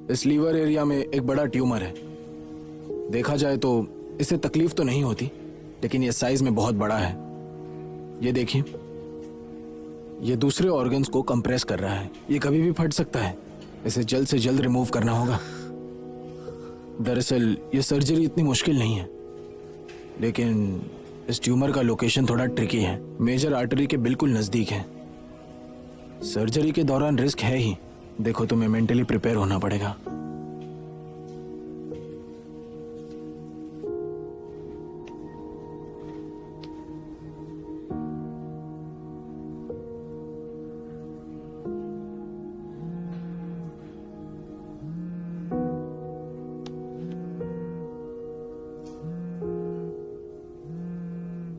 इस liver area में एक बड़ा ट्यूमर है। देखा जाए तो इससे तकलीफ तो नहीं होती, लेकिन ये साइज में बहुत बड़ा है। ये देखिए, ये दूसरे ऑर्गन्स को कंप्रेस कर रहा है। ये कभी भी फट सकता है। इसे जल्द से जल्द रिमूव करना होगा। दरअसल ये सर्जरी इतनी मुश्किल नहीं है, लेकिन इस ट्यूमर का लोकेशन थोड़ा ट्रिकी है। मेजर आर्टरी के बिल्कुल नजदीक है। सर्जरी के दौरान रिस्क है ही। देखो, तुम्हें मेंटली प्रिपेयर होना पड़ेगा।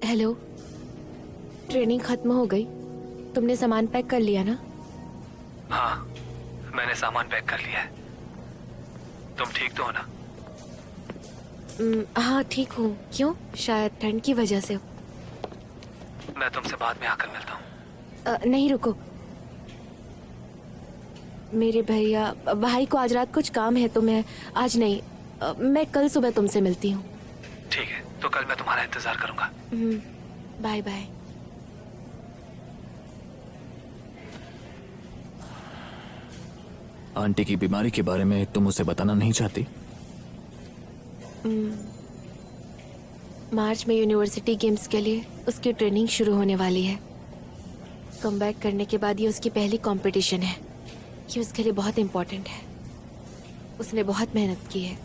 हेलो, ट्रेनिंग खत्म हो गई। तुमने सामान पैक कर लिया ना? हाँ, मैंने सामान पैक कर लिया है। तुम ठीक तो हो ना? हाँ, ठीक हूँ। क्यों? शायद ठंड की वजह से हो। मैं तुमसे बाद में आकर मिलता हूँ। नहीं, रुको। मेरे भाई को आज रात कुछ काम है, तो मैं आज नहीं, मैं कल सुबह तुमसे मिलती हूँ। ठीक है, तो कल मैं तुम्हारा इंतजार करूंगा। Bye bye. आंटी की बीमारी के बारे में तुम उसे बताना नहीं चाहती? मार्च में यूनिवर्सिटी गेम्स के लिए उसकी ट्रेनिंग शुरू होने वाली है। कमबैक करने के बाद ये उसकी पहली कंपटीशन है। ये उसके लिए बहुत इम्पोर्टेंट है। उसने बहुत मेहनत की है।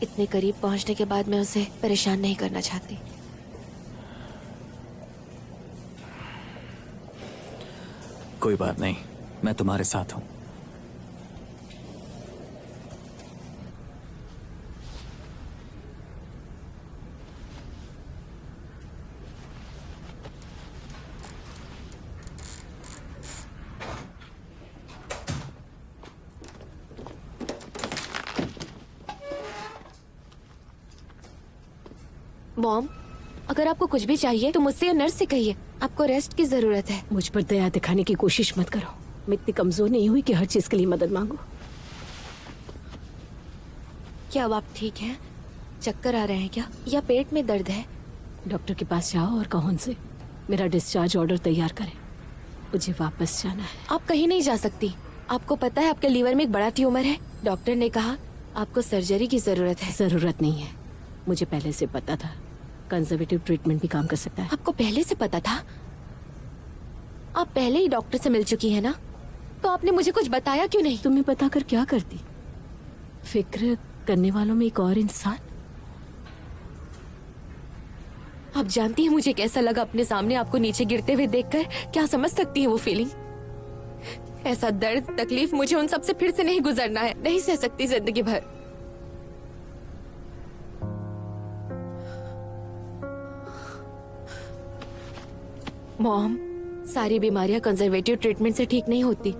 इतने करीब पहुंचने के बाद मैं उसे परेशान नहीं करना चाहती। कोई बात नहीं, मैं तुम्हारे साथ हूं। मॉम, अगर आपको कुछ भी चाहिए तो मुझसे या नर्स से कहिए। आपको रेस्ट की जरूरत है। मुझ पर दया दिखाने की कोशिश मत करो। मैं इतनी कमजोर नहीं हुई कि हर चीज के लिए मदद मांगू। क्या अब आप ठीक हैं? चक्कर आ रहे हैं क्या, या पेट में दर्द है? डॉक्टर के पास जाओ और कहो उनसे मेरा डिस्चार्ज ऑर्डर तैयार करें। मुझे वापस जाना है। आप कहीं नहीं जा सकती। आपको पता है आपके लीवर में एक बड़ा ट्यूमर है। डॉक्टर ने कहा आपको सर्जरी की जरूरत है। जरूरत नहीं है, मुझे पहले से पता था। कंजर्वेटिव ट्रीटमेंट भी काम कर सकता है। आपको पहले से पता था? आप पहले ही डॉक्टर से मिल चुकी है ना, तो आपने मुझे कुछ बताया क्यों नहीं? तुम्हें पता कर क्या करती? फिक्र करने वालों में एक और इंसान। आप जानती हैं मुझे कैसा लगा अपने सामने आपको नीचे गिरते हुए देखकर? क्या समझ सकती हैं वो फीलिंग? ऐसा दर्द तकलीफ मुझे उन सब से फिर से नहीं गुजरना है। नहीं सह सकती जिंदगी भर। मॉम, सारी बीमारियां कंजर्वेटिव ट्रीटमेंट से ठीक नहीं होती।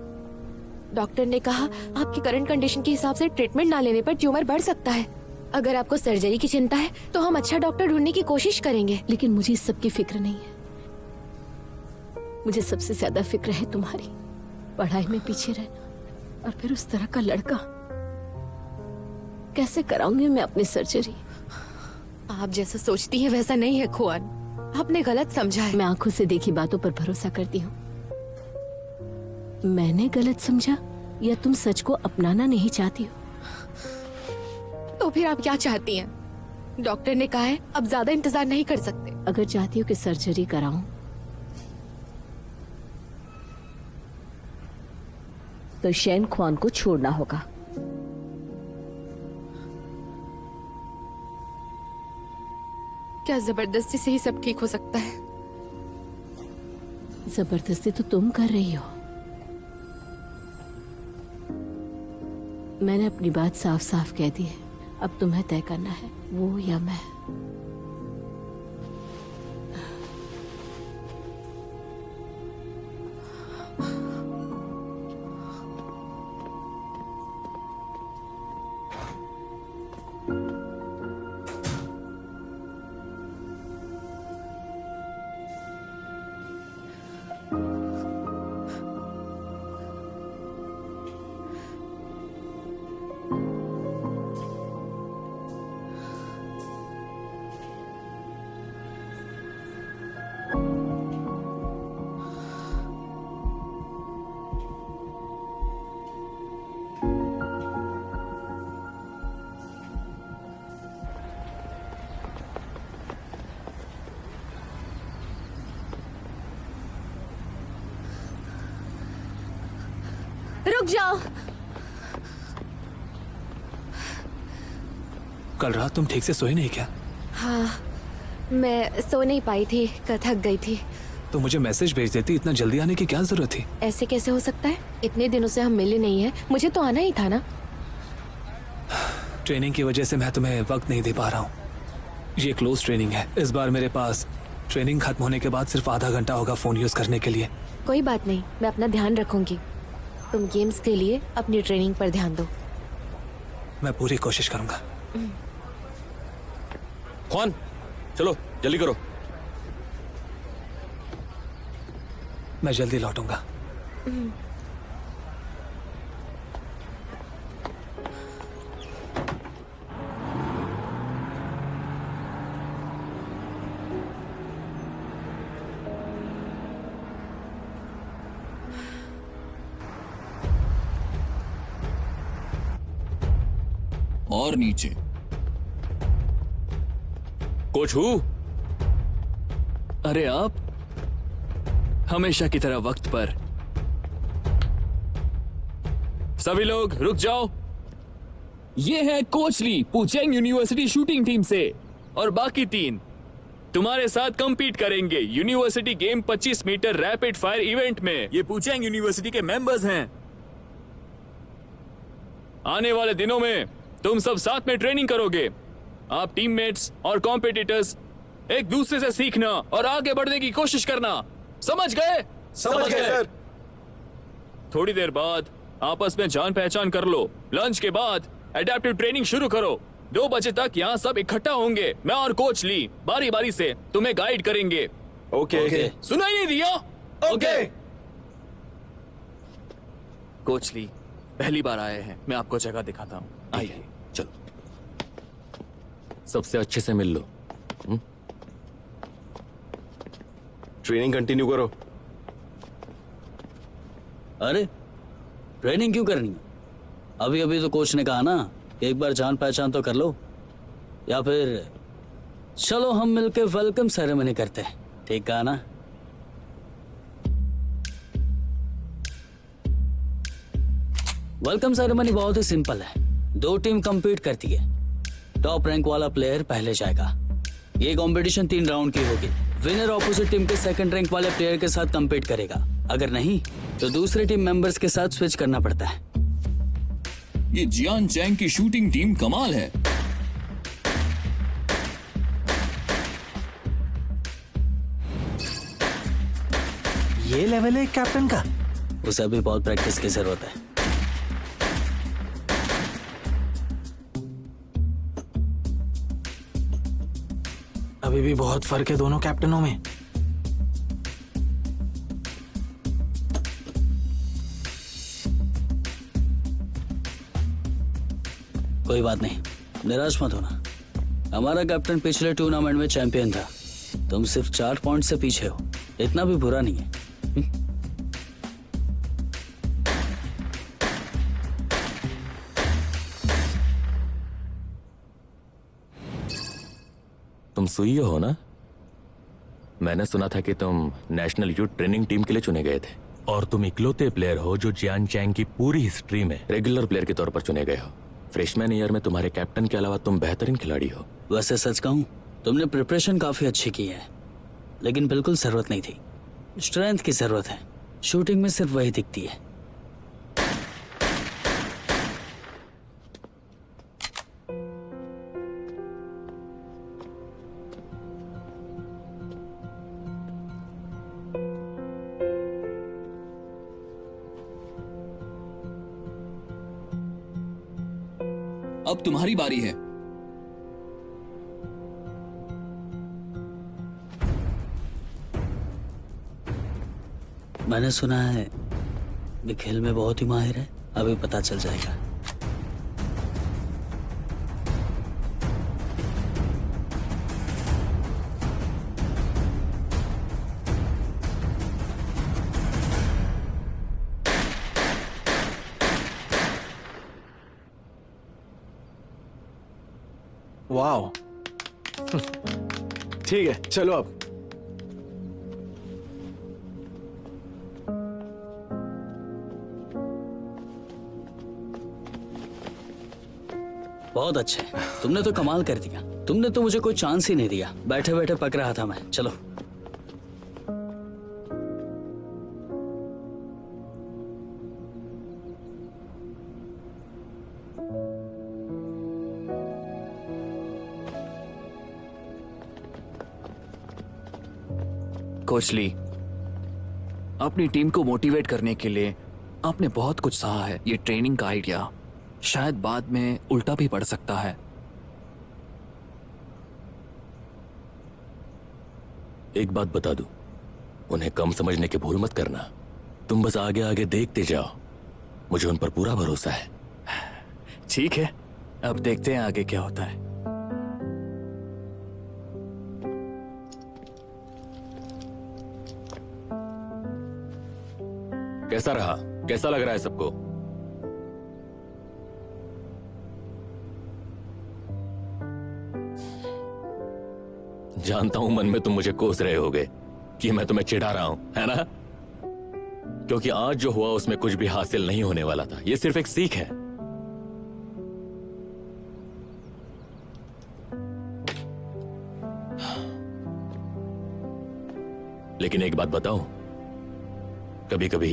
डॉक्टर ने कहा आपकी करंट कंडीशन के हिसाब से ट्रीटमेंट ना लेने पर ट्यूमर बढ़ सकता है। अगर आपको सर्जरी की चिंता है तो हम अच्छा डॉक्टर ढूंढने की कोशिश करेंगे। लेकिन मुझे इस सब की फिक्र नहीं है। मुझे सबसे ज्यादा फिक्र है तुम्हारी। पढ़ाई में पीछे रहना और फिर उस तरह का लड़का। कैसे कराऊंगी मैं अपनी सर्जरी? आप जैसा सोचती है वैसा नहीं है खुआन। आपने गलत समझा है। मैं आंखों से देखी बातों पर भरोसा करती हूँ। मैंने गलत समझा या तुम सच को अपनाना नहीं चाहती हो? तो फिर आप क्या चाहती हैं? डॉक्टर ने कहा है अब ज्यादा इंतजार नहीं कर सकते। अगर चाहती हो कि सर्जरी कराऊं तो शैन ख्वान को छोड़ना होगा। क्या जबरदस्ती से ही सब ठीक हो सकता है? जबरदस्ती तो तुम कर रही हो। मैंने अपनी बात साफ साफ कह दी है। अब तुम्हें तय करना है, वो या मैं। रुक जाओ। कल रात तुम ठीक से सोई नहीं क्या? हाँ, मैं सो नहीं पाई थी, थक गई थी। तो मुझे मैसेज भेज देती, इतना जल्दी आने की क्या जरूरत थी? ऐसे कैसे हो सकता है? इतने दिनों से हम मिले नहीं हैं, मुझे तो आना ही था ना। ट्रेनिंग की वजह से मैं तुम्हें वक्त नहीं दे पा रहा हूँ। ये क्लोज ट्रेनिंग है, इस बार मेरे पास ट्रेनिंग खत्म होने के बाद सिर्फ आधा घंटा होगा फोन यूज करने के लिए। कोई बात नहीं, मैं अपना ध्यान रखूंगी। तुम गेम्स के लिए अपनी ट्रेनिंग पर ध्यान दो। मैं पूरी कोशिश करूंगा। ख्वान, चलो जल्दी करो। मैं जल्दी लौटूंगा। और नीचे। कोच हूँ। अरे आप हमेशा की तरह वक्त पर। सभी लोग रुक जाओ। ये है coach Li Pucheng university shooting team से, और बाकी 3 तुम्हारे साथ compete करेंगे university game 25 metre rapid fire event में। ये पुचेंग यूनिवर्सिटी के मेंबर्स हैं। आने वाले दिनों में तुम सब साथ में ट्रेनिंग करोगे। आप टीममेट्स और कॉम्पिटिटर्स एक दूसरे से सीखना और आगे बढ़ने की कोशिश करना। समझ गए? समझ गए सर। थोड़ी देर बाद आपस में जान पहचान कर लो। लंच के बाद एडेप्टिव ट्रेनिंग शुरू करो। 2 बजे तक यहाँ सब इकट्ठा होंगे। मैं और कोच ली बारी बारी से तुम्हें गाइड करेंगे। ओके। सुनाई नहीं दिया? ओके। कोच ली पहली बार आए हैं, मैं आपको जगह दिखाता हूँ। आइए। चलो, सबसे अच्छे से मिल लो। ट्रेनिंग कंटिन्यू करो। अरे ट्रेनिंग क्यों करनी है? अभी अभी तो कोच ने कहा ना कि एक बार जान पहचान तो कर लो। या फिर चलो हम मिलके वेलकम सेरेमनी करते हैं। ठीक कहा ना? वेलकम सेरेमनी बहुत ही सिंपल है। 2 टीम कंपीट करती है। टॉप रैंक वाला प्लेयर पहले जाएगा। ये कंपटीशन 3 राउंड की होगी। विनर ऑपोजिट टीम के सेकंड रैंक वाले प्लेयर के साथ कंपीट करेगा। अगर नहीं तो दूसरे टीम मेंबर्स के साथ स्विच करना पड़ता है। ये जियान चैंग की शूटिंग टीम कमाल है। ये लेवल है कैप्टन का। उसे अभी बहुत प्रैक्टिस की जरूरत है। अभी भी बहुत फर्क है दोनों कैप्टनों में। कोई बात नहीं, निराश मत होना। हमारा कैप्टन पिछले टूर्नामेंट में चैंपियन था। तुम सिर्फ 4 पॉइंट से पीछे हो। इतना भी बुरा नहीं है। तुम सुई हो ना? मैंने सुना था कि तुम नेशनल यूथ ट्रेनिंग टीम के लिए चुने गए थे। और तुम इकलौते प्लेयर हो जो जियान चैंग की पूरी हिस्ट्री में रेगुलर प्लेयर के तौर पर चुने गए हो। फ्रेशमैन ईयर में तुम्हारे कैप्टन के अलावा तुम बेहतरीन खिलाड़ी हो। वैसे सच कहूं, तुमने प्रिपरेशन काफी अच्छी की है, लेकिन बिल्कुल जरूरत नहीं थी। स्ट्रेंथ की जरूरत है। शूटिंग में सिर्फ वही दिखती है। अब तुम्हारी बारी है। मैंने सुना है वे खेल में बहुत ही माहिर है। अभी पता चल जाएगा। वाओ। ठीक है, चलो अब। बहुत अच्छे। तुमने तो कमाल कर दिया। तुमने तो मुझे कोई चांस ही नहीं दिया। बैठे बैठे पक रहा था मैं। चलो। कोच ली, अपनी टीम को मोटिवेट करने के लिए आपने बहुत कुछ सहा है। ये ट्रेनिंग का आइडिया शायद बाद में उल्टा भी पड़ सकता है। एक बात बता दूं, उन्हें कम समझने की भूल मत करना। तुम बस आगे आगे देखते जाओ, मुझे उन पर पूरा भरोसा है। ठीक है, अब देखते हैं आगे क्या होता है। कैसा रहा? कैसा लग रहा है सबको? जानता हूं मन में तुम मुझे कोस रहे होगे कि मैं तुम्हें चिढ़ा रहा हूं, है ना? क्योंकि आज जो हुआ उसमें कुछ भी हासिल नहीं होने वाला था। यह सिर्फ एक सीख है। लेकिन एक बात बताऊं, कभी कभी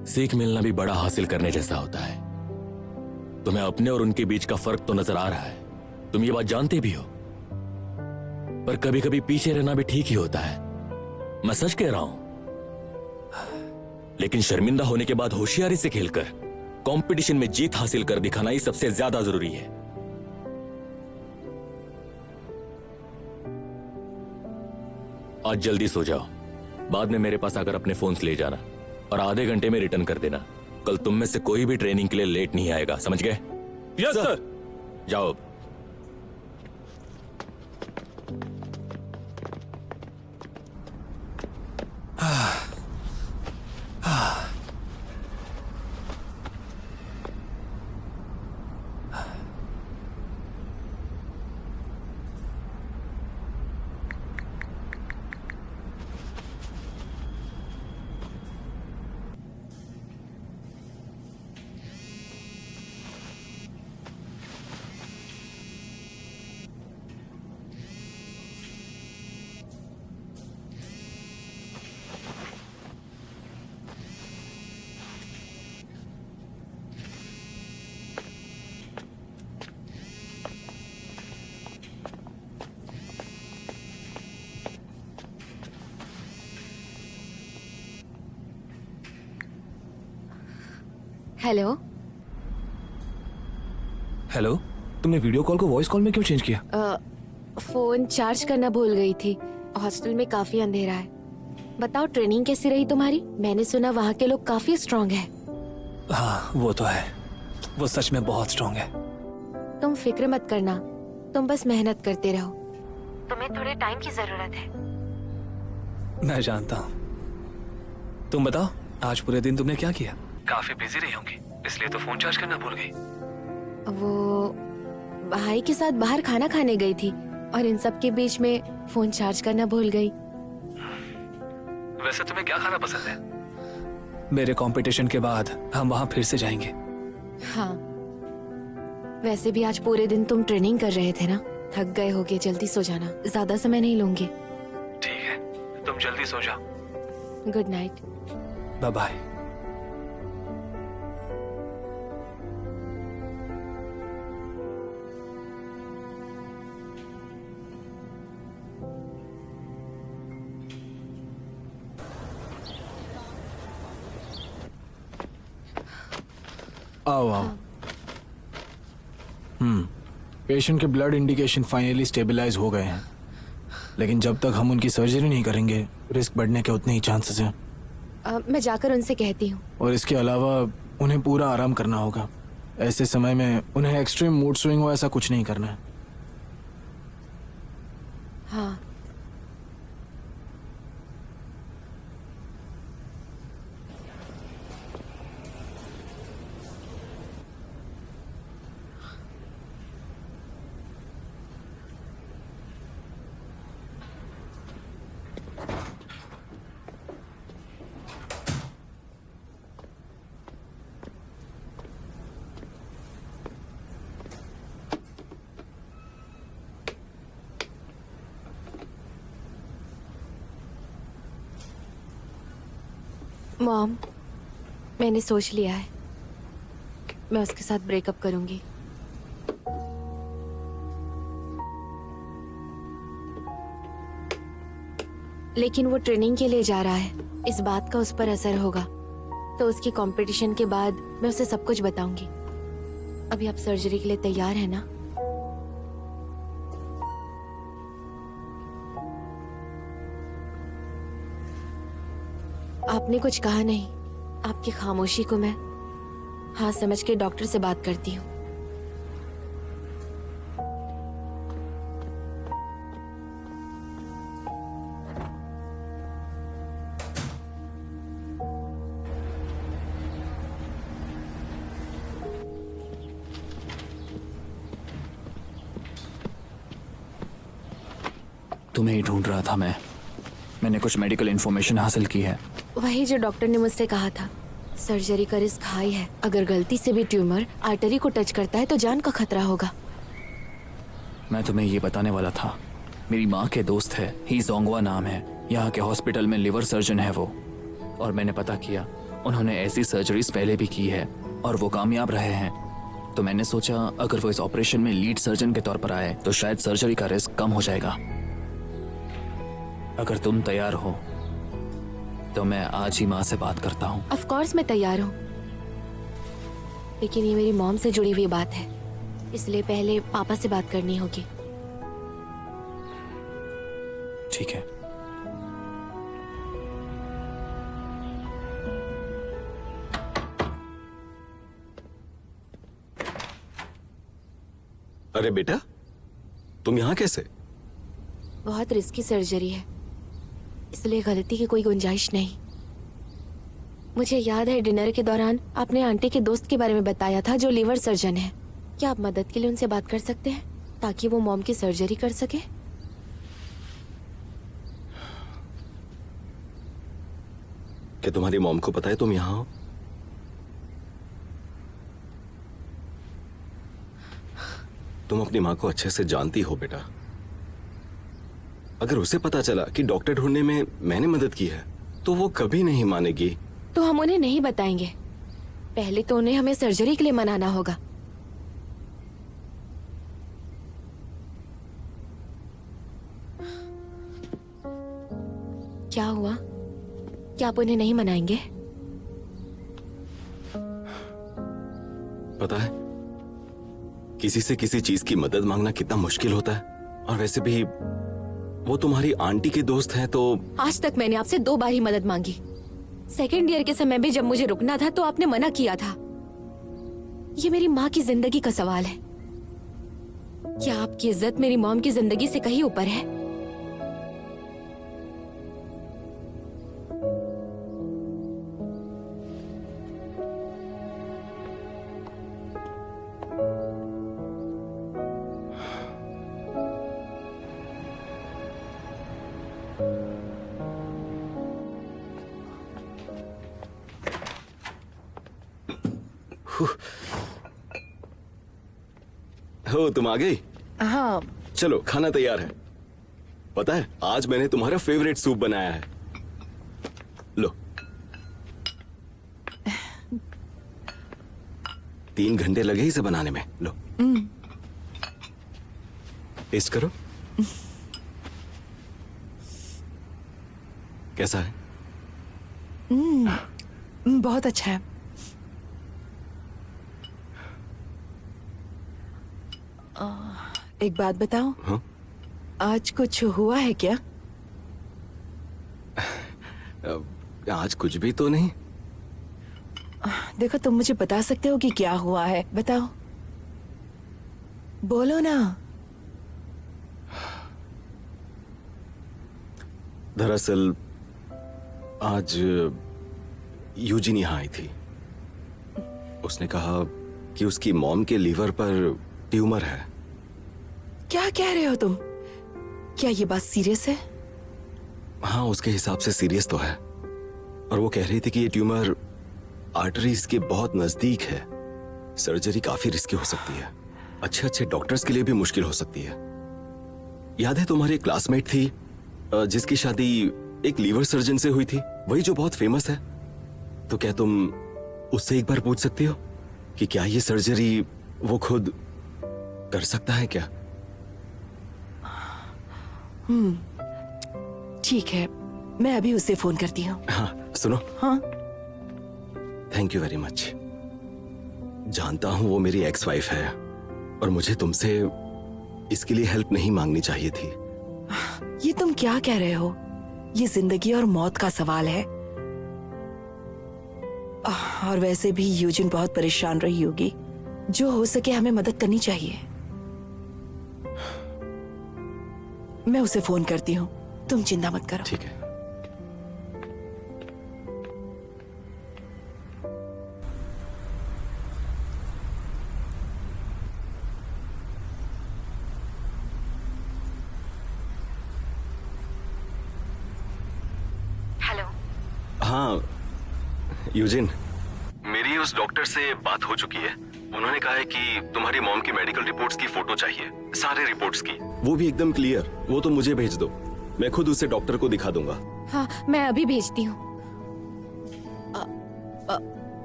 सीख मिलना भी बड़ा हासिल करने जैसा होता है। तुम्हें अपने और उनके बीच का फर्क तो नजर आ रहा है, तुम ये बात जानते भी हो, पर कभी कभी पीछे रहना भी ठीक ही होता है। मैं सच कह रहा हूं। लेकिन शर्मिंदा होने के बाद होशियारी से खेलकर कंपटीशन में जीत हासिल कर दिखाना ही सबसे ज्यादा जरूरी है। आज जल्दी सो जाओ, बाद में मेरे पास आकर अपने फोन्स ले जाना और आधे घंटे में रिटर्न कर देना। कल तुम में से कोई भी ट्रेनिंग के लिए लेट नहीं आएगा, समझ गए? Yes sir. जाओ अब। हेलो। हेलो, तुमने वीडियो कॉल को वॉइस कॉल में क्यों चेंज किया? फोन चार्ज करना भूल गई थी। हॉस्टल में काफी अंधेरा है। बताओ, ट्रेनिंग कैसी रही तुम्हारी? मैंने सुना वहाँ के लोग काफी स्ट्रांग है। हाँ, वो तो है। वो सच में बहुत स्ट्रांग है। तुम फिक्र मत करना, तुम बस मेहनत करते रहो। तुम्हें थोड़े टाइम की जरूरत है। मैं जानता हूँ। तुम बताओ, आज पूरे दिन तुमने क्या किया? काफी बिजी रही होंगी, इसलिए तो फोन चार्ज करना भूल गई। वो भाई के साथ बाहर खाना खाने गई थी और इन सब के बीच में फोन चार्ज करना भूल गई। वैसे तुम्हें क्या खाना पसंद है? मेरे कंपटीशन के बाद हम वहाँ फिर से जाएंगे। हाँ, वैसे भी आज पूरे दिन तुम ट्रेनिंग कर रहे थे ना, थक गए होगे। जल्दी सो जाना, ज्यादा समय नहीं लूंगी। ठीक है, तुम जल्दी सो जाओ। Good night. Bye bye. आओ आओ। पेशेंट के ब्लड इंडिकेशन फाइनली स्टेबलाइज हो गए हैं, लेकिन जब तक हम उनकी सर्जरी नहीं करेंगे रिस्क बढ़ने के उतने ही चांसेस हैं। मैं जाकर उनसे कहती हूँ। और इसके अलावा उन्हें पूरा आराम करना होगा। ऐसे समय में उन्हें एक्सट्रीम मूड स्विंग हो ऐसा कुछ नहीं करना है। हाँ, मॉम, मैंने सोच लिया है, मैं उसके साथ ब्रेकअप करूंगी। लेकिन वो ट्रेनिंग के लिए जा रहा है, इस बात का उस पर असर होगा, तो उसकी कंपटीशन के बाद मैं उसे सब कुछ बताऊंगी। अभी आप सर्जरी के लिए तैयार है ना? आपने कुछ कहा नहीं, आपकी खामोशी को मैं हाँ समझ के डॉक्टर से बात करती हूँ। तुम्हें ही ढूंढ रहा था मैंने कुछ मेडिकल इन्फॉर्मेशन हासिल की है। वही जो डॉक्टर ने मुझसे कहा था, सर्जरी का रिस्क हाई है। अगर गलती से भी ट्यूमर आर्टरी को टच करता है तो जान का खतरा होगा। मैं तुम्हें ये बताने वाला था, मेरी माँ के दोस्त है, ही जोंगवा नाम है, यहाँ के हॉस्पिटल में लिवर सर्जन है वो। और मैंने पता किया, उन्होंने ऐसी सर्जरीज पहले भी की है और वो कामयाब रहे हैं। तो मैंने सोचा अगर वो इस ऑपरेशन में लीड सर्जन के तौर पर आए तो शायद सर्जरी का रिस्क कम हो जाएगा। अगर तुम तैयार हो तो मैं आज ही माँ से बात करता हूँ। ऑफ कोर्स मैं तैयार हूँ, लेकिन ये मेरी मॉम से जुड़ी हुई बात है, इसलिए पहले पापा से बात करनी होगी। ठीक है। अरे बेटा, तुम यहाँ कैसे? बहुत रिस्की सर्जरी है, इसलिए गलती की कोई गुंजाइश नहीं। मुझे याद है डिनर के दौरान आपने आंटी के दोस्त के बारे में बताया था जो लीवर सर्जन है। क्या आप मदद के लिए उनसे बात कर सकते हैं ताकि वो मॉम की सर्जरी कर सके? क्या तुम्हारी मॉम को पता है तुम यहाँ हो? तुम अपनी माँ को अच्छे से जानती हो बेटा। अगर उसे पता चला कि डॉक्टर ढूंढने में मैंने मदद की है तो वो कभी नहीं मानेगी। तो हम उन्हें नहीं बताएंगे, पहले तो उन्हें हमें सर्जरी के लिए मनाना होगा। क्या हुआ? क्या आप उन्हें नहीं मनाएंगे? पता है, किसी से किसी चीज की मदद मांगना कितना मुश्किल होता है, और वैसे भी वो तुम्हारी आंटी के दोस्त हैं तो। आज तक मैंने आपसे 2 बार ही मदद मांगी। सेकेंड ईयर के समय में जब मुझे रुकना था तो आपने मना किया था। ये मेरी माँ की जिंदगी का सवाल है। क्या आपकी इज्जत मेरी मॉम की जिंदगी से कहीं ऊपर है? हो, तुम आ गई? हाँ। चलो, खाना तैयार है। पता है, आज मैंने तुम्हारा फेवरेट सूप बनाया है। लो। 3 घंटे लगे इसे बनाने में। लो, टेस्ट करो। कैसा है? बहुत अच्छा है। एक बात बताओ। हाँ? आज कुछ हुआ है क्या? आज कुछ भी तो नहीं। देखो, तुम मुझे बता सकते हो कि क्या हुआ है, बताओ, बोलो ना। दरअसल आज यूजिन यहाँ आई थी। उसने कहा कि उसकी मॉम के लीवर पर ट्यूमर है। क्या कह रहे हो तुम? क्या ये बात सीरियस है? हाँ, उसके हिसाब से सीरियस तो है। और वो कह रही थी कि ये ट्यूमर आर्टरीज के बहुत नजदीक है। सर्जरी काफी रिस्की हो सकती है, अच्छे अच्छे डॉक्टर्स के लिए भी मुश्किल हो सकती है। याद है तुम्हारी क्लासमेट थी जिसकी शादी एक लीवर सर्जन से हुई थी, वही जो बहुत फेमस है? तो क्या तुम उससे एक बार पूछ सकती हो कि क्या ये सर्जरी वो खुद कर सकता है क्या? ठीक है, मैं अभी उसे फोन करती हूँ। हाँ सुनो। हाँ। Thank you very much. जानता हूं वो मेरी एक्स वाइफ है और मुझे तुमसे इसके लिए हेल्प नहीं मांगनी चाहिए थी। ये तुम क्या कह रहे हो? ये जिंदगी और मौत का सवाल है। और वैसे भी यूजिन बहुत परेशान रही होगी। जो हो सके हमें मदद करनी चाहिए। मैं उसे फोन करती हूँ, तुम चिंता मत करो। ठीक है। हेलो। हाँ यूजिन, मेरी उस डॉक्टर से बात हो चुकी है। उन्होंने कहा है कि तुम्हारी मॉम की मेडिकल रिपोर्ट्स की फोटो चाहिए, सारे रिपोर्ट्स की, वो भी एकदम क्लियर। वो तो मुझे भेज दो, मैं खुद उसे डॉक्टर को दिखा दूंगा। हाँ, मैं अभी भेजती हूँ।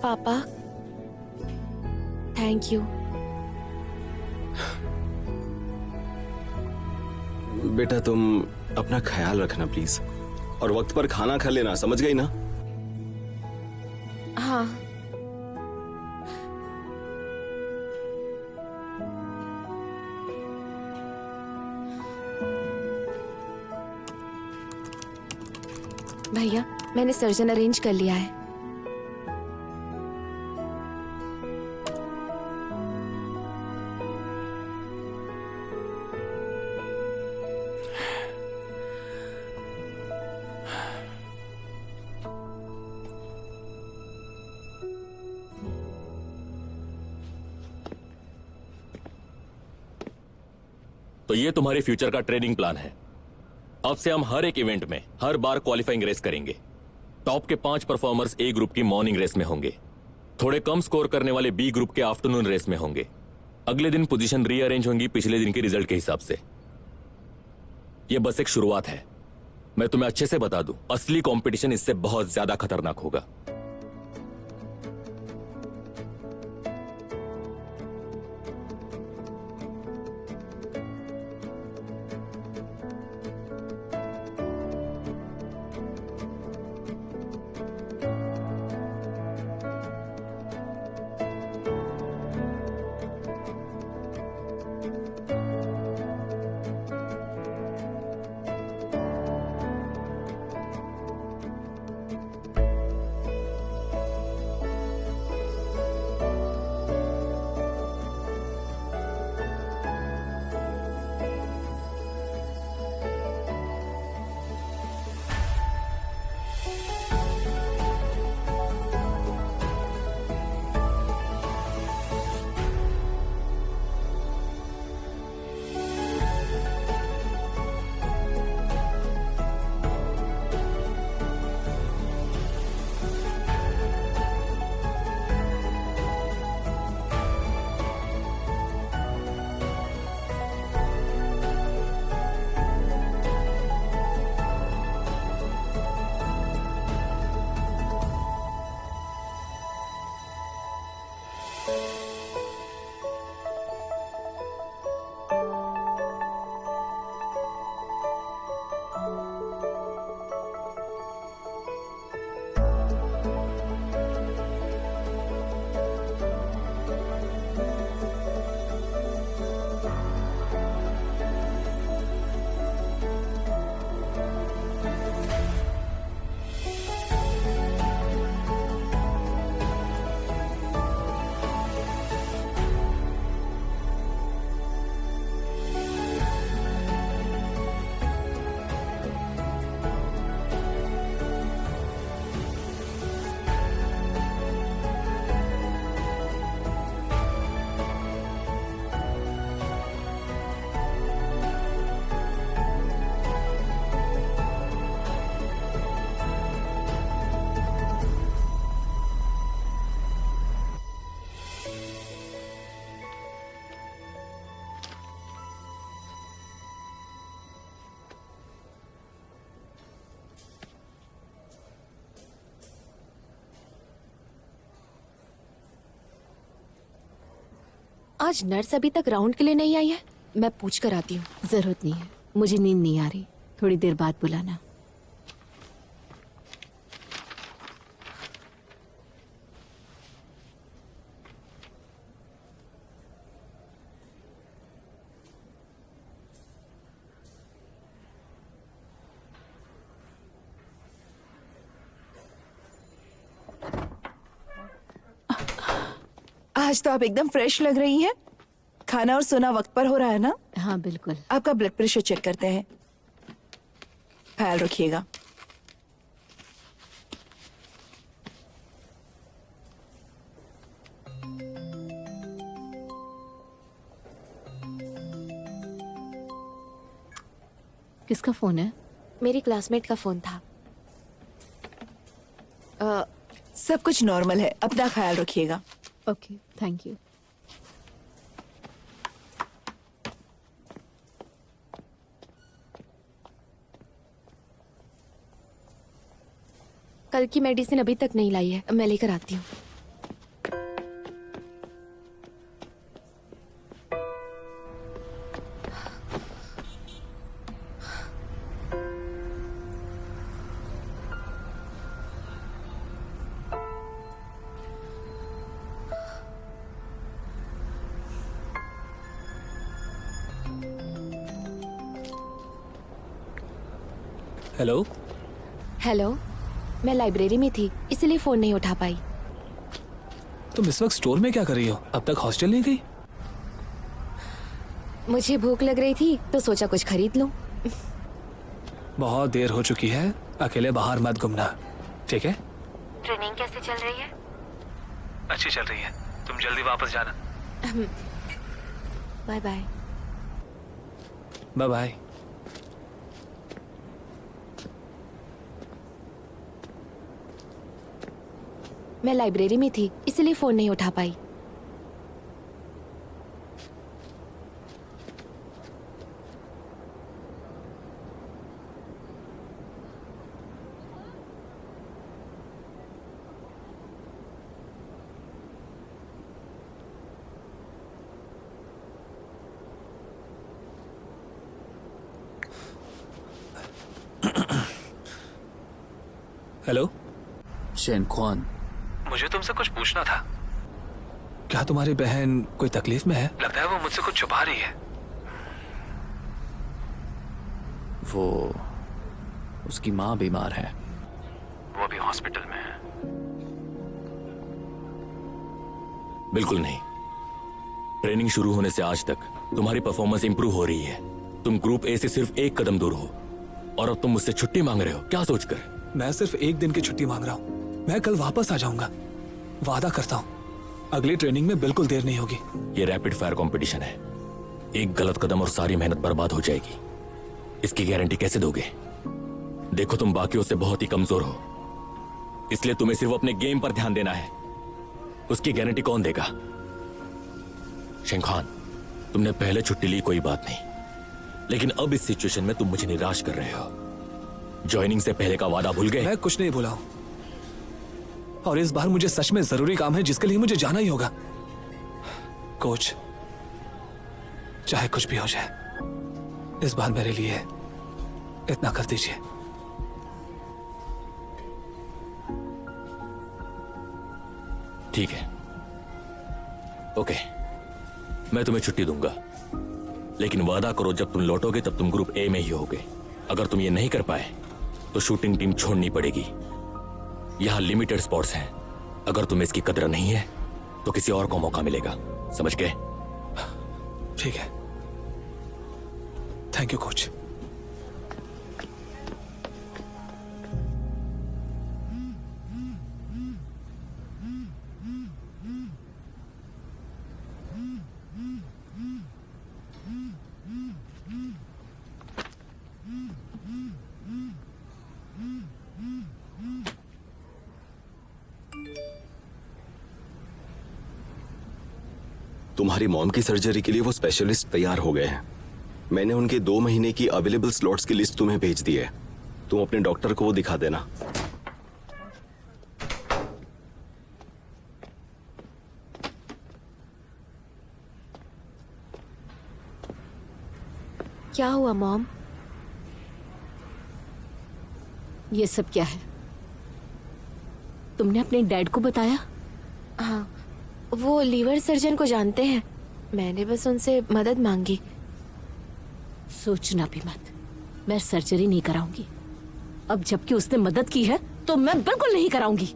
पापा, थैंक यू। बेटा तुम अपना ख्याल रखना प्लीज, और वक्त पर खाना खा लेना, समझ गई ना? हाँ। भैया, मैंने सर्जन अरेंज कर लिया है। तो ये तुम्हारे फ्यूचर का ट्रेनिंग प्लान है। अब से हम हर एक इवेंट में हर बार क्वालिफाइंग रेस करेंगे। टॉप के 5 परफॉर्मर्स ए ग्रुप की मॉर्निंग रेस में होंगे, थोड़े कम स्कोर करने वाले बी ग्रुप के आफ्टरनून रेस में होंगे। अगले दिन पोजीशन रीअरेंज होंगी पिछले दिन के रिजल्ट के हिसाब से। यह बस एक शुरुआत है। मैं तुम्हें अच्छे से बता दूं, असली कंपटीशन इससे बहुत ज्यादा खतरनाक होगा। आज नर्स अभी तक राउंड के लिए नहीं आई है। मैं पूछ कर आती हूँ। जरूरत नहीं है, मुझे नींद नहीं आ रही, थोड़ी देर बाद बुलाना। आज तो आप एकदम फ्रेश लग रही हैं। खाना और सोना वक्त पर हो रहा है ना? हाँ बिल्कुल। आपका ब्लड प्रेशर चेक करते हैं, ख्याल रखिएगा। किसका फोन है? मेरी क्लासमेट का फोन था। सब कुछ नॉर्मल है, अपना ख्याल रखिएगा। Okay, thank you. कल की मेडिसिन अभी तक नहीं लाई है, मैं लेकर आती हूँ। हेलो। हेलो, मैं लाइब्रेरी में थी इसलिए फोन नहीं उठा पाई। तुम इस वक्त स्टोर में क्या कर रही हो? अब तक हॉस्टल नहीं गई? मुझे भूख लग रही थी तो सोचा कुछ खरीद लूं। बहुत देर हो चुकी है, अकेले बाहर मत घूमना, ठीक है? ट्रेनिंग कैसे चल रही है? अच्छी चल रही है, तुम जल्दी वापस जाना। Bye bye. Bye bye. मैं लाइब्रेरी में थी इसलिए फोन नहीं उठा पाई। हेलो। शेनख्वान, मुझे तुमसे कुछ पूछना था। क्या तुम्हारी बहन कोई तकलीफ में है? लगता है वो मुझसे कुछ छुपा रही है। वो उसकी माँ बीमार है, वो अभी हॉस्पिटल में है। बिल्कुल नहीं। ट्रेनिंग शुरू होने से आज तक तुम्हारी परफॉर्मेंस इंप्रूव हो रही है। तुम ग्रुप ए से सिर्फ एक कदम दूर हो और अब तुम मुझसे छुट्टी मांग रहे हो, क्या सोचकर? मैं सिर्फ एक दिन की छुट्टी मांग रहा हूँ। मैं कल वापस आ जाऊंगा, वादा करता हूँ। अगली ट्रेनिंग में बिल्कुल देर नहीं होगी। ये रैपिड फायर कंपटीशन है, एक गलत कदम और सारी मेहनत बर्बाद हो जाएगी। इसकी गारंटी कैसे दोगे? देखो तुम बाकियों से बहुत ही कमजोर हो, इसलिए तुम्हें सिर्फ अपने गेम पर ध्यान देना है। उसकी गारंटी कौन देगा? शेनख्वान, तुमने पहले छुट्टी ली कोई बात नहीं, लेकिन अब इस सिचुएशन में तुम मुझे निराश कर रहे हो। ज्वाइनिंग से पहले का वादा भूल गए? मैं कुछ नहीं भूला हूं, और इस बार मुझे सच में जरूरी काम है जिसके लिए मुझे जाना ही होगा। कोच, चाहे कुछ भी हो जाए, इस बार मेरे लिए इतना कर दीजिए। ठीक है, ओके, मैं तुम्हें छुट्टी दूंगा, लेकिन वादा करो जब तुम लौटोगे तब तुम ग्रुप ए में ही होगे। अगर तुम ये नहीं कर पाए तो शूटिंग टीम छोड़नी पड़ेगी। यहां लिमिटेड स्पॉट्स हैं, अगर तुम्हें इसकी कदर नहीं है तो किसी और को मौका मिलेगा, समझ गए? ठीक है, थैंक यू कोच। तुम्हारी मॉम की सर्जरी के लिए वो स्पेशलिस्ट तैयार हो गए हैं। मैंने उनके 2 महीने की अवेलेबल स्लॉट्स की लिस्ट तुम्हें भेज दी है। तुम अपने डॉक्टर को वो दिखा देना। क्या हुआ मॉम? ये सब क्या है? तुमने अपने डैड को बताया? हाँ, वो लीवर सर्जन को जानते हैं। मैंने बस उनसे मदद मांगी। सोचना भी मत, मैं सर्जरी नहीं कराऊंगी। अब जबकि उसने मदद की है तो मैं बिल्कुल नहीं कराऊंगी।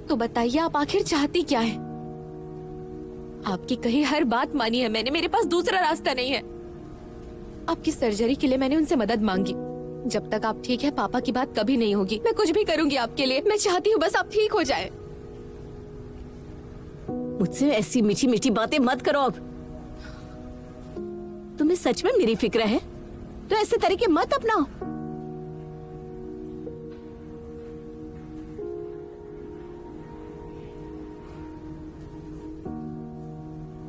तो बताइए आप आखिर चाहती क्या है? आपकी कही हर बात मानी है मैंने, मेरे पास दूसरा रास्ता नहीं है। आपकी सर्जरी के लिए मैंने उनसे मदद मांगी। जब तक आप ठीक है पापा की बात कभी नहीं होगी। मैं कुछ भी करूंगी आपके लिए। मैं चाहती हूँ बस आप ठीक हो जाए। मुझसे ऐसी मीठी मीठी बातें मत करो। अब तुम्हें सच में मेरी फिक्र है तो ऐसे तरीके मत अपनाओ।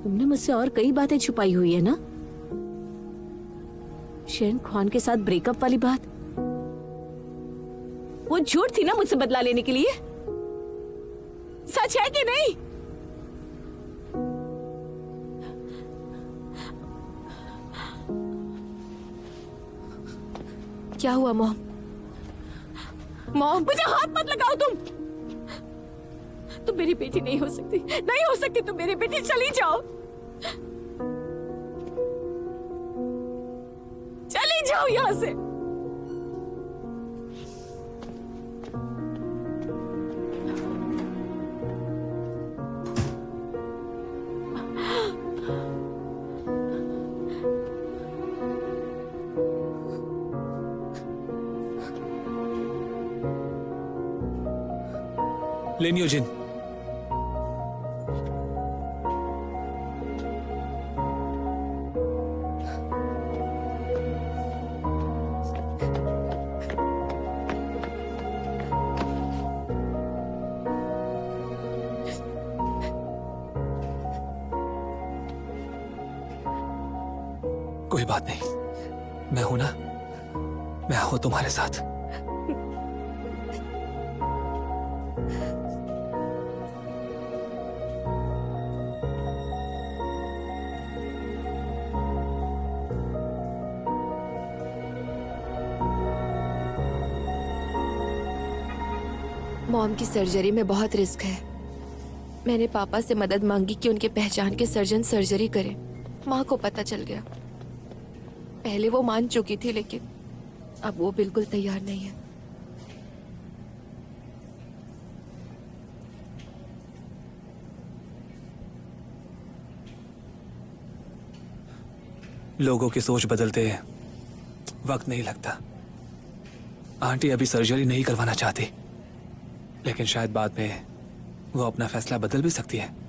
तुमने मुझसे और कई बातें छुपाई हुई है ना? शेन खान के साथ ब्रेकअप वाली बात, वो झूठ थी ना मुझसे बदला लेने के लिए? सच है कि नहीं? क्या हुआ मॉम? मॉम, मुझे हाथ मत लगाओ तुम मेरी बेटी नहीं हो सकती, नहीं हो सकती तुम मेरी बेटी। चली जाओ, चली जाओ यहां से। लेनियोजिन, कोई बात नहीं, मैं हूं ना, मैं हूं तुम्हारे साथ। मॉम की सर्जरी में बहुत रिस्क है। मैंने पापा से मदद मांगी कि उनके पहचान के सर्जन सर्जरी करें। माँ को पता चल गया। पहले वो मान चुकी थी लेकिन अब वो बिल्कुल तैयार नहीं है। लोगों की सोच बदलते वक्त नहीं लगता। आंटी अभी सर्जरी नहीं करवाना चाहती, लेकिन शायद बाद में वो अपना फैसला बदल भी सकती है।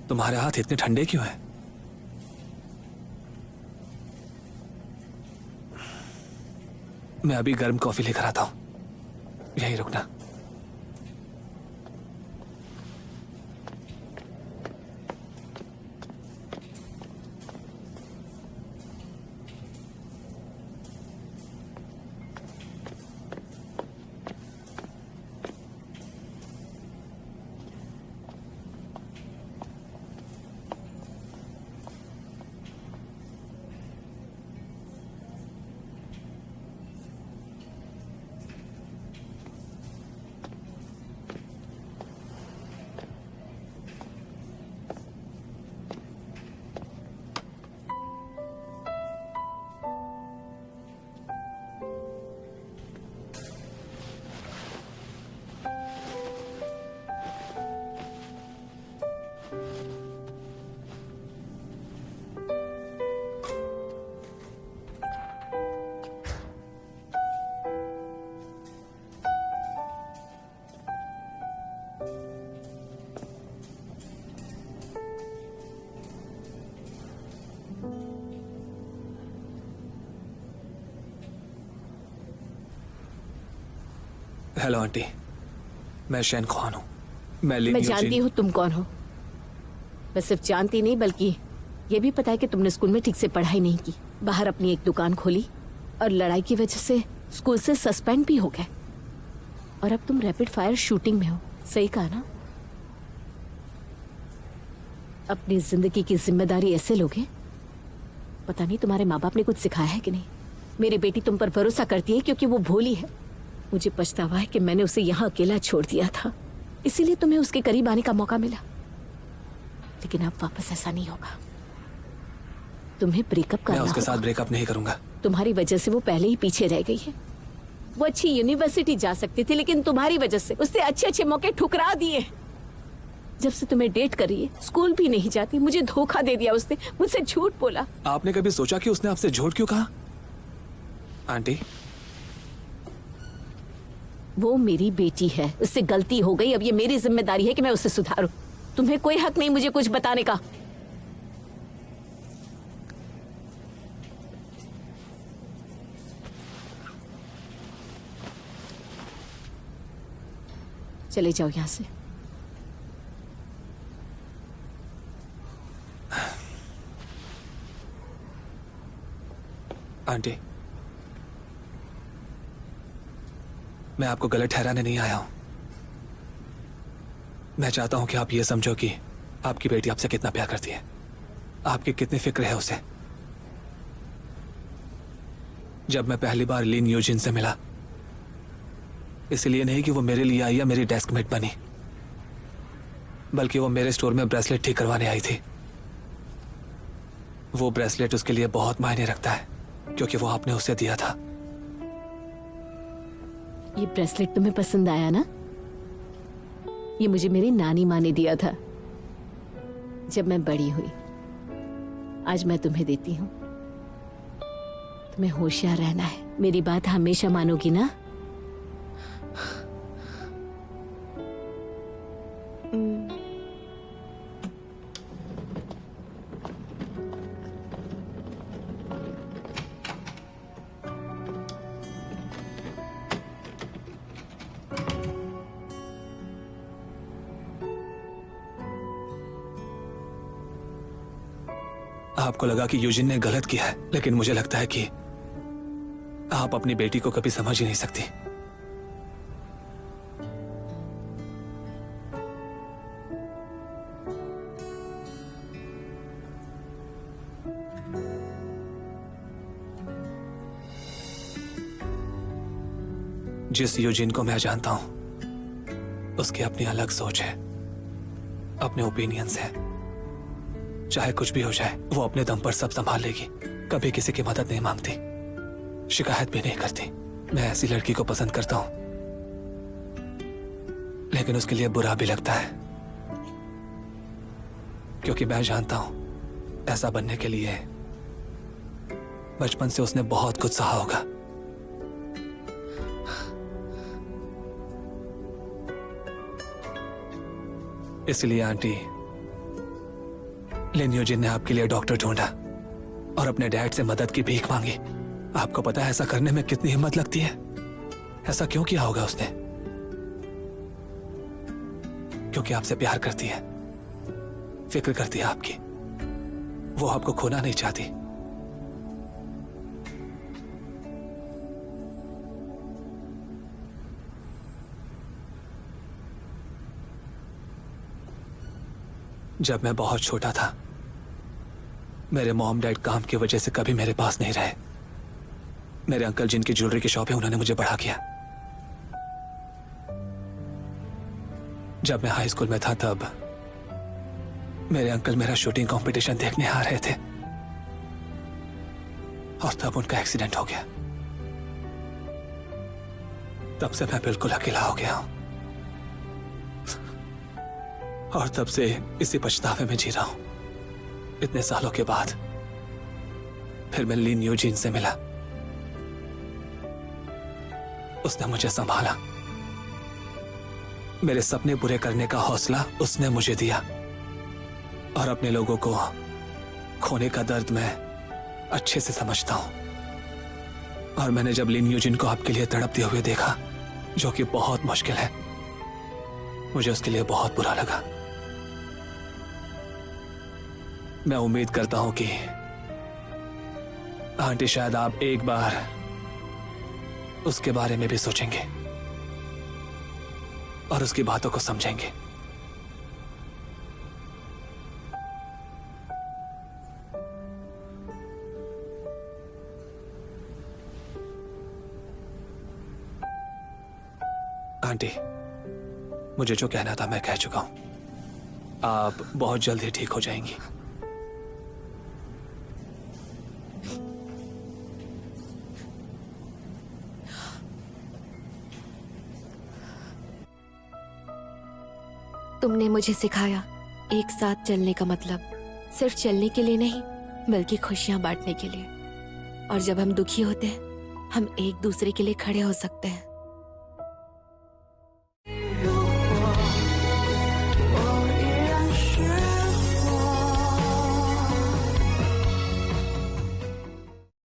तुम्हारे हाथ इतने ठंडे क्यों हैं? मैं अभी गर्म कॉफी लेकर आता हूं, यहीं रुकना। हेलो आंटी, मैं शैन ख्वान हूँ। मैं लिन मैं यूजिन- जानती हूँ तुम कौन हो। मैं सिर्फ जानती नहीं बल्कि ये भी पता है कि तुमने स्कूल में ठीक से पढ़ाई नहीं की, बाहर अपनी एक दुकान खोली और लड़ाई की वजह से स्कूल से सस्पेंड भी हो गए, और अब तुम रैपिड फायर शूटिंग में हो। सही कहा ना? अपनी जिंदगी की जिम्मेदारी ऐसे लोगे। पता नहीं तुम्हारे माँ बाप ने कुछ सिखाया है कि नहीं। मेरी बेटी तुम पर भरोसा करती है क्योंकि वो भोली है। मुझे पछतावा है कि मैंने उसे यहाँ अकेला छोड़ दिया था, इसीलिए तुम्हें उसके करीब आने का मौका मिला। लेकिन अब वापस ऐसा नहीं होगा। तुम्हें ब्रेकअप मैं करना उसके साथ होगा। ब्रेकअप नहीं करूंगा। तुम्हारी वजह से वो पहले ही पीछे रह गई है। वो अच्छी यूनिवर्सिटी जा सकती थी, लेकिन तुम्हारी वजह से उससे अच्छे अच्छे मौके ठुकरा दिए। जब से तुम्हें डेट कर रही है, स्कूल भी नहीं जाती। मुझे धोखा दे दिया उसने, मुझसे झूठ बोला। आपने कभी सोचा कि उसने आपसे झूठ क्यों कहा? आंटी, वो मेरी बेटी है, उससे गलती हो गई। अब ये मेरी जिम्मेदारी है कि मैं उसे सुधारूं। तुम्हें कोई हक नहीं मुझे कुछ बताने का। चले जाओ यहां से। आंटी, मैं आपको गलत ठहराने नहीं आया हूं। मैं चाहता हूं कि आप ये समझो कि आपकी बेटी आपसे कितना प्यार करती है, आपकी कितनी फिक्र है उसे। जब मैं पहली बार लिन यूजिन से मिला, इसलिए नहीं कि वो मेरे लिए आई या मेरी डेस्कमेट बनी, बल्कि वो मेरे स्टोर में ब्रेसलेट ठीक करवाने आई थी। वो ब्रेसलेट उसके लिए बहुत मायने रखता है क्योंकि वो आपने उसे दिया था। ये ब्रेसलेट तुम्हें पसंद आया ना? ये मुझे मेरी नानी माँ ने दिया था जब मैं बड़ी हुई। आज मैं तुम्हें देती हूँ। तुम्हें होशियार रहना है। मेरी बात हमेशा मानोगी ना? आपको लगा कि यूजिन ने गलत किया है, लेकिन मुझे लगता है कि आप अपनी बेटी को कभी समझ ही नहीं सकती। जिस यूजिन को मैं जानता हूं, उसकी अपनी अलग सोच है, अपने ओपिनियंस है। चाहे कुछ भी हो जाए, वो अपने दम पर सब संभाल लेगी। कभी किसी की मदद नहीं मांगती, शिकायत भी नहीं करती। मैं ऐसी लड़की को पसंद करता हूं, लेकिन उसके लिए बुरा भी लगता है, क्योंकि मैं जानता हूं ऐसा बनने के लिए बचपन से उसने बहुत कुछ सहा होगा। इसलिए आंटी, लिन यूजिन ने आपके लिए डॉक्टर ढूंढा और अपने डैड से मदद की भीख मांगी। आपको पता है ऐसा करने में कितनी हिम्मत लगती है? ऐसा क्यों किया होगा उसने? क्योंकि आपसे प्यार करती है, फिक्र करती है आपकी। वो आपको खोना नहीं चाहती। जब मैं बहुत छोटा था, मेरे मॉम डैड काम की वजह से कभी मेरे पास नहीं रहे। मेरे अंकल जिनकी ज्वेलरी की शॉप है, उन्होंने मुझे बड़ा किया। जब मैं हाई स्कूल में था, तब मेरे अंकल मेरा शूटिंग कंपटीशन देखने आ रहे थे और तब उनका एक्सीडेंट हो गया। तब से मैं बिल्कुल अकेला हो गया हूं और तब से इसी पछतावे में जी रहा हूं। इतने सालों के बाद फिर मैं लिन यूजिन से मिला। उसने मुझे संभाला। मेरे सपने पूरे करने का हौसला उसने मुझे दिया और अपने लोगों को खोने का दर्द मैं अच्छे से समझता हूं। और मैंने जब लिन यूजिन को आपके लिए तड़पते हुए देखा, जो कि बहुत मुश्किल है, मुझे उसके लिए बहुत बुरा लगा। मैं उम्मीद करता हूं कि आंटी शायद आप एक बार उसके बारे में भी सोचेंगे और उसकी बातों को समझेंगे। आंटी, मुझे जो कहना था मैं कह चुका हूं। आप बहुत जल्द ही ठीक हो जाएंगी। तुमने मुझे सिखाया एक साथ चलने का मतलब सिर्फ चलने के लिए नहीं, बल्कि खुशियां बांटने के लिए। और जब हम दुखी होते हैं, हम एक दूसरे के लिए खड़े हो सकते हैं।